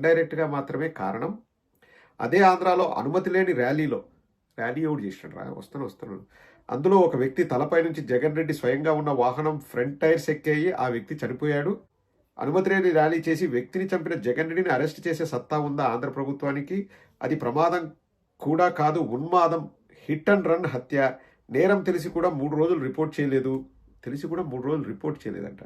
ఇండైరెక్ట్గా మాత్రమే కారణం. అదే ఆంధ్రాలో అనుమతి లేని ర్యాలీ ఎవడు చేసినాడు రా, వస్తాను అందులో ఒక వ్యక్తి తలపై నుంచి జగన్ రెడ్డి స్వయంగా ఉన్న వాహనం ఫ్రంట్ టైర్స్ ఎక్కాయి, ఆ వ్యక్తి చనిపోయాడు. అనుమతి లేని ర్యాలీ చేసి వ్యక్తిని చంపిన జగన్ రెడ్డిని అరెస్ట్ చేసే సత్తా ఉందా ఆంధ్ర ప్రభుత్వానికి? అది ప్రమాదం కూడా కాదు, ఉన్మాదం, హిట్ అండ్ రన్ హత్య. నేరం తెలిసి కూడా 3 రోజులు రిపోర్ట్ చేయలేదంట.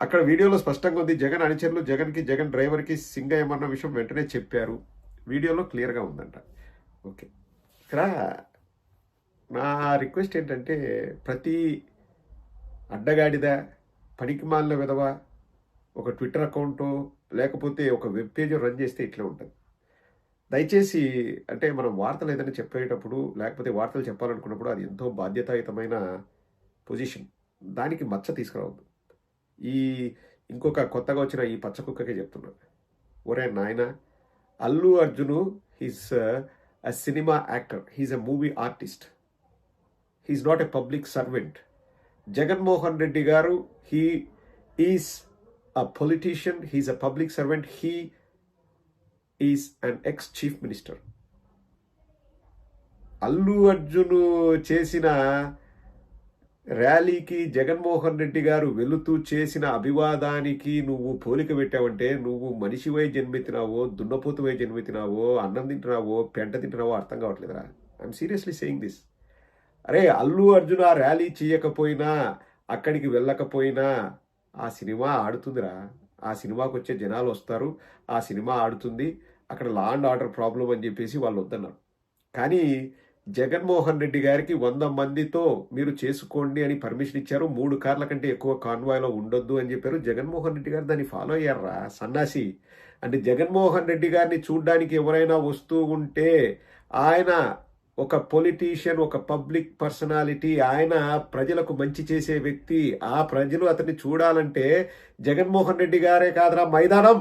అక్కడ వీడియోలో స్పష్టంగా ఉంది, జగన్ అనుచరులు జగన్ డ్రైవర్కి సింగయ్యమన్న విషయం వెంటనే చెప్పారు. వీడియోలో క్లియర్గా ఉందంట. ఓకే, ఇక్కడ నా రిక్వెస్ట్ ఏంటంటే, ప్రతి అడ్డగాడిద, పనికిమాలిన విధవ ఒక ట్విట్టర్ అకౌంటో లేకపోతే ఒక వెబ్ పేజ్ రన్ చేస్తే ఇట్లా ఉంటుంది. దయచేసి అంటే మనం వార్తలు ఏదైనా చెప్పేటప్పుడు లేకపోతే వార్తలు చెప్పాలనుకున్నప్పుడు అది ఎంతో బాధ్యతాయుతమైన పొజిషన్, దానికి మచ్చ తీసుకురావద్దు. ఇంకొక కొత్తగా వచ్చిన ఈ పచ్చ కుక్కకే చెప్తున్నా, ఒరే నాయన, Allu Arjun he's a cinema actor, he's a movie artist, he's not a public servant. Jaganmohan Reddy garu he is a politician, he's a public servant, he is an ex chief minister. Allu Arjun చేసిన ర్యాలీకి జగన్మోహన్ రెడ్డి గారు వెళుతూ చేసిన అభివాదానికి నువ్వు పోలిక పెట్టావంటే నువ్వు మనిషివై జన్మెత్తినావో, దున్నపోతువై జన్మెత్తినావో, అన్నం తింటున్నావో, పెంట తింటున్నావో అర్థం కావట్లేదురా. I'm seriously saying this. అరే, అల్లు అర్జున్ ఆ ర్యాలీ చేయకపోయినా, అక్కడికి వెళ్ళకపోయినా ఆ సినిమా ఆడుతుందిరా. ఆ సినిమాకి వచ్చే జనాలు వస్తారు, ఆ సినిమా ఆడుతుంది. అక్కడ లా అండ్ ఆర్డర్ ప్రాబ్లం అని చెప్పేసి వాళ్ళు వద్దన్నారు. కానీ జగన్మోహన్ రెడ్డి గారికి 100 మందితో మీరు చేసుకోండి అని పర్మిషన్ ఇచ్చారు. 3 కార్ల కంటే ఎక్కువ కాన్వాయ్లో ఉండొద్దు అని చెప్పారు. జగన్మోహన్ రెడ్డి గారు దాన్ని ఫాలో అయ్యారా సన్నాసి. అంటే జగన్మోహన్ రెడ్డి గారిని చూడ్డానికి ఎవరైనా వస్తూ ఉంటే, ఆయన ఒక పొలిటీషియన్, ఒక పబ్లిక్ పర్సనాలిటీ, ఆయన ప్రజలకు మంచి చేసే వ్యక్తి. ఆ ప్రజలు అతన్ని చూడాలంటే జగన్మోహన్ రెడ్డి గారే కాదురా మైదానం,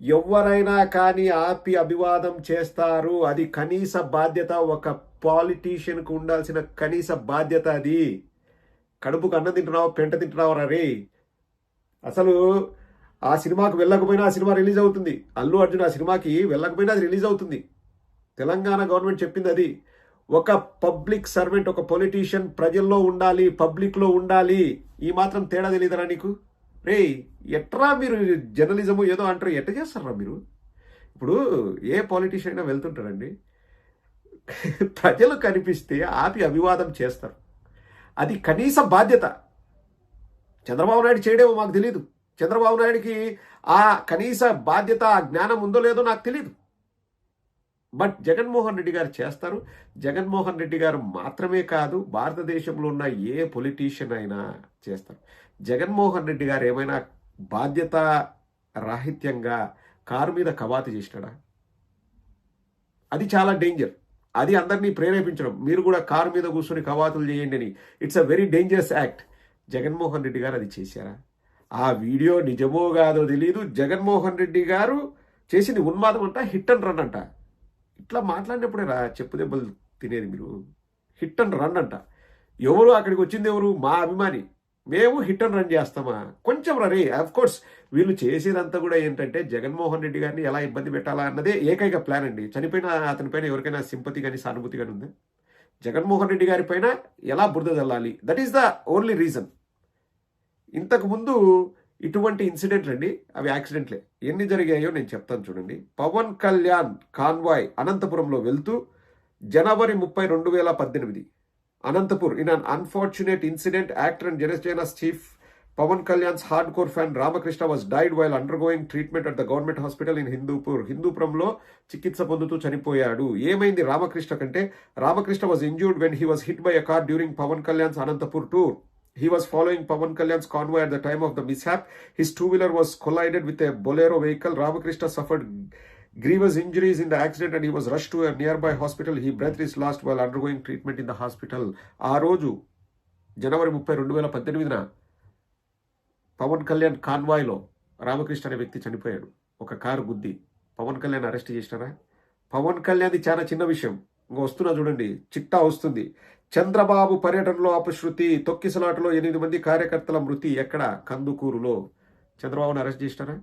ఎవరైనా కానీ ఆపి అభివాదం చేస్తారు. అది కనీస బాధ్యత, ఒక పాలిటీషియన్కు ఉండాల్సిన కనీస బాధ్యత అది. కడుపుకు అన్నం తింటున్నావు, పెంట తింటున్నావు రే. అసలు ఆ సినిమాకు వెళ్ళకపోయినా ఆ సినిమా రిలీజ్ అవుతుంది. అల్లు అర్జున్ ఆ సినిమాకి వెళ్ళకపోయినా అది రిలీజ్ అవుతుంది. తెలంగాణ గవర్నమెంట్ చెప్పింది అది. ఒక పబ్లిక్ సర్వెంట్, ఒక పొలిటీషియన్ ప్రజల్లో ఉండాలి, పబ్లిక్లో ఉండాలి. ఈ మాత్రం తేడా తెలియదురా నీకు? రే, ఎట్రా మీరు జర్నలిజము ఏదో అంటారు, ఎట్ట చేస్తారా మీరు? ఇప్పుడు ఏ పాలిటీషియన్ అయినా వెళ్తుంటారండి, ప్రజలు కనిపిస్తే ఆపి అభివాదం చేస్తారు. అది కనీస బాధ్యత. చంద్రబాబు నాయుడు చేయడేమో మాకు తెలియదు. చంద్రబాబు నాయుడికి ఆ కనీస బాధ్యత, ఆ జ్ఞానం ఉందో లేదో నాకు తెలియదు. బట్ జగన్మోహన్ రెడ్డి గారు చేస్తారు. జగన్మోహన్ రెడ్డి గారు మాత్రమే కాదు, భారతదేశంలో ఉన్న ఏ పొలిటీషియన్ అయినా చేస్తారు. జగన్మోహన్ రెడ్డి గారు ఏమైనా బాధ్యత రాహిత్యంగా కారు మీద కవాతు చేసినాడా? అది చాలా డేంజర్. అది అందరినీ ప్రేరేపించడం, మీరు కూడా కారు మీద కూర్చొని కవాతులు చేయండి అని. It's a very dangerous act. Jaganmohan Reddy గారు అది చేశారా? ఆ వీడియో నిజమో కాదో తెలియదు. జగన్మోహన్ రెడ్డి గారు చేసింది ఉన్మాదం అంట, హిట్ అండ్ రన్ అంట. ఇట్లా మాట్లాడినప్పుడే రా చెప్పు దెబ్బలు తినేది మీరు. హిట్ అండ్ రన్ అంట. ఎవరు అక్కడికి వచ్చింది? ఎవరు? మా అభిమాని. మేము హిట్ అండ్ రన్ చేస్తామా? కొంచెం రే. కోర్స్ వీళ్ళు చేసేదంతా కూడా ఏంటంటే జగన్మోహన్ రెడ్డి గారిని ఎలా ఇబ్బంది పెట్టాలా అన్నదే ఏకైక ప్లాన్ అండి. చనిపోయిన అతని పైన ఎవరికైనా సింపతి కానీ సానుభూతి కానీ ఉందా? జగన్మోహన్ రెడ్డి గారి పైన ఎలా బురద చల్లాలి, that is the only reason. ఇంతకుముందు ఇటువంటి ఇన్సిడెంట్లు అండి, అవి యాక్సిడెంట్లే. ఎన్ని జరిగాయో నేను చెప్తాను చూడండి. పవన్ కళ్యాణ్ కాన్వాయ్ అనంతపురంలో వెళ్తూ జనవరి 30, 2018 Anantapur. In an unfortunate incident, actor and Janasena's chief Pawan Kalyan's hardcore fan Ramakrishna was died while undergoing treatment at the government hospital in హిందూపురంలో చికిత్స పొందుతూ చనిపోయాడు. ఏమైంది రామకృష్ణ కంటే? Ramakrishna was injured when he was hit by a car during Pawan Kalyan's Anantapur tour. He was following Pawan Kalyan's convoy at the time of the mishap. His two-wheeler was collided with a Bolero vehicle. Ramakrishna suffered grievous injuries in the accident and he was rushed to a nearby hospital. He breath is lost while undergoing treatment in the hospital. ఆ రోజు జనవరి 30, 2018 పవన్ కళ్యాణ్ కాన్వాయ్లో రామకృష్ణ అనే వ్యక్తి చనిపోయాడు. ఒక car గుద్ది. Pawan Kalyan arrest చేసినారా? పవన్ కళ్యాణ్ది చాలా చిన్న విషయం. ఇంకా వస్తున్నా చూడండి, చిట్టా వస్తుంది. చంద్రబాబు పర్యటనలో అపశృతి, తొక్కిసలాటలో 8 మంది కార్యకర్తల మృతి. ఎక్కడ? కందుకూరులో. చంద్రబాబును అరెస్ట్ చేసినారా?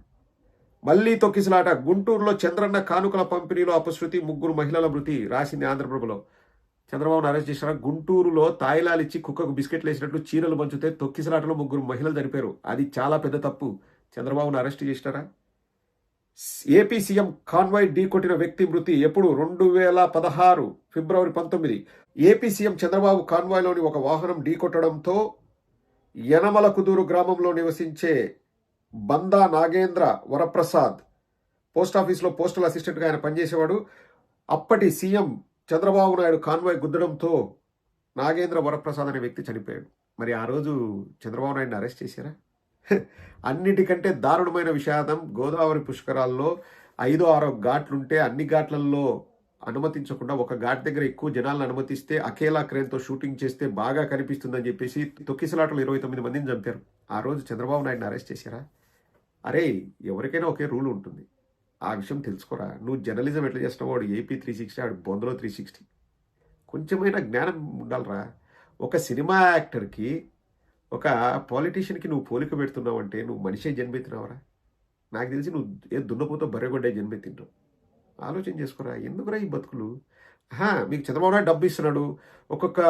మళ్లీ తొక్కిసలాట. గుంటూరులో చంద్రన్న కానుకల పంపిణీలో అపశృతి, 3 మహిళల మృతి. రాసింది ఆంధ్రప్రభలో. చంద్రబాబును అరెస్ట్ చేసిన గుంటూరులో తాయిలాలు ఇచ్చి కుక్కకు బిస్కెట్లు వేసినట్లు చీరలు పంచితే తొక్కిసలాటలో 3 మహిళలు చనిపోయారు. అది చాలా పెద్ద తప్పు. చంద్రబాబును అరెస్ట్ చేసినారా? ఏపీ సీఎం కాన్వాయ్ ఢీకొట్టిన వ్యక్తి మృతి. ఎప్పుడు? 2016 ఫిబ్రవరి 19. ఏపీ సీఎం చంద్రబాబు కాన్వాయ్లోని ఒక వాహనం ఢీకొట్టడంతో యనమలకుదూరు గ్రామంలో నివసించే బందా నాగేంద్ర వరప్రసాద్, పోస్టాఫీస్లో పోస్టల్ అసిస్టెంట్గా ఆయన పనిచేసేవాడు. అప్పటి సీఎం చంద్రబాబు నాయుడు కాన్వాయ్ గుద్దడంతో నాగేంద్ర వరప్రసాద్ అనే వ్యక్తి చనిపోయాడు. మరి ఆ రోజు చంద్రబాబు నాయుడిని అరెస్ట్ చేశారా? అన్నిటికంటే దారుణమైన విషాదం, గోదావరి పుష్కరాల్లో 5-6 ఘాట్లుంటే అన్ని ఘాట్లలో అనుమతించకుండా ఒక ఘాట్ దగ్గర ఎక్కువ జనాలను అనుమతిస్తే అకేలా క్రేన్తో షూటింగ్ చేస్తే బాగా కనిపిస్తుందని చెప్పేసి తొక్కిసలాటలు 29 మందిని చంపారు. ఆ రోజు చంద్రబాబు నాయుడిని అరెస్ట్ చేశారా? అరే, ఎవరికైనా ఒకే రూల్ ఉంటుంది. ఆ విషయం తెలుసుకోరా. నువ్వు జర్నలిజం ఎట్లా చేస్తున్నావు? వాడు ఏపీ 360, ఆడు బొందలో 360. కొంచెమైనా జ్ఞానం ఉండాలరా. ఒక సినిమా యాక్టర్కి, ఒక పాలిటీషియన్కి నువ్వు పోలిక పెడుతున్నావు అంటే నువ్వు మనిషే జన్మెత్తినావరా? నాకు తెలిసి నువ్వు ఏ దున్నపోతో బర్రెగొడ్డే జన్మెత్తింటావు. ఆలోచన చేసుకోరా. ఎందుకురా ఈ బతుకులు? మీకు చంద్రబాబు నాయుడు డబ్బు ఇస్తున్నాడు. ఒక్కొక్క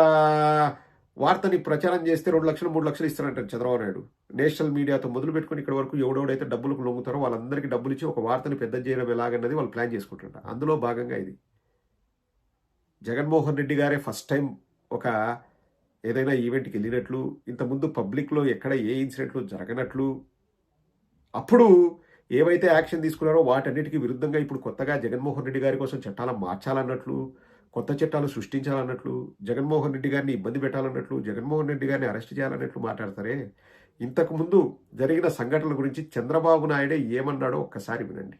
వార్తని ప్రచారం చేస్తే 2 లక్షలు 3 లక్షలు ఇస్తారంటారు చంద్రబాబు నాయుడు. నేషనల్ మీడియాతో మొదలు పెట్టుకుని ఇక్కడ వరకు ఎవడెవడైతే డబ్బులకు లొంగుతారో వాళ్ళందరికీ డబ్బులు ఇచ్చి ఒక వార్తని పెద్ద చేయడం ఎలాగన్నది వాళ్ళు ప్లాన్ చేసుకుంటారు. అందులో భాగంగా ఇది. జగన్మోహన్ రెడ్డి గారే ఫస్ట్ టైం ఒక ఏదైనా ఈవెంట్కి వెళ్ళినట్లు, ఇంతకుముందు పబ్లిక్లో ఎక్కడ ఏ ఇన్సిడెంట్లు జరగనట్లు, అప్పుడు ఏవైతే యాక్షన్ తీసుకున్నారో వాటన్నిటికీ విరుద్ధంగా ఇప్పుడు కొత్తగా జగన్మోహన్ రెడ్డి గారి కోసం చట్టాలను మార్చాలన్నట్లు, కొత్త చట్టాలు సృష్టించాలన్నట్లు, జగన్మోహన్ రెడ్డి గారిని ఇబ్బంది పెట్టాలన్నట్లు, జగన్మోహన్ రెడ్డి గారిని అరెస్ట్ చేయాలన్నట్లు మాట్లాడతారే. ఇంతకుముందు జరిగిన సంఘటనల గురించి చంద్రబాబు నాయుడే ఏమన్నాడో ఒక్కసారి వినండి.